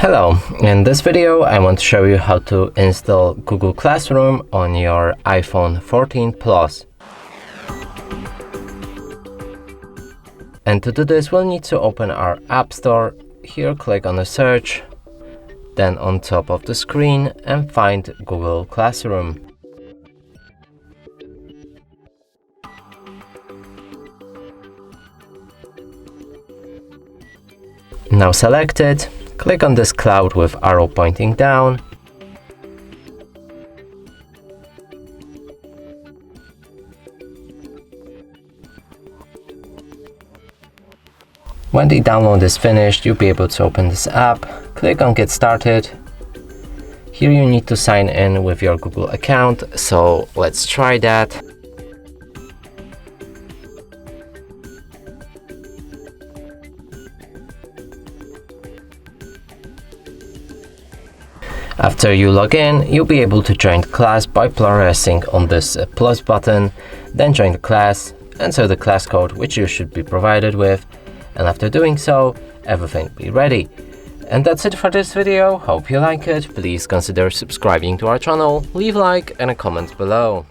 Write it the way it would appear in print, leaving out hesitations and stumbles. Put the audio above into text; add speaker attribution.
Speaker 1: Hello, in this video I want to show you how to install Google Classroom on your iPhone 14 Plus. And to do this we'll need to open our App Store. Here click on the search, then on top of the screen and find Google Classroom. Now select it. Click on this cloud with arrow pointing down. When the download is finished, you'll be able to open this app. Click on Get Started. Here you need to sign in with your Google account, so let's try that. After you log in, you'll be able to join the class by pressing on this plus button, then join the class, enter the class code which you should be provided with, and after doing so, everything will be ready. And that's it for this video. Hope you like it. Please consider subscribing to our channel, leave a like and a comment below.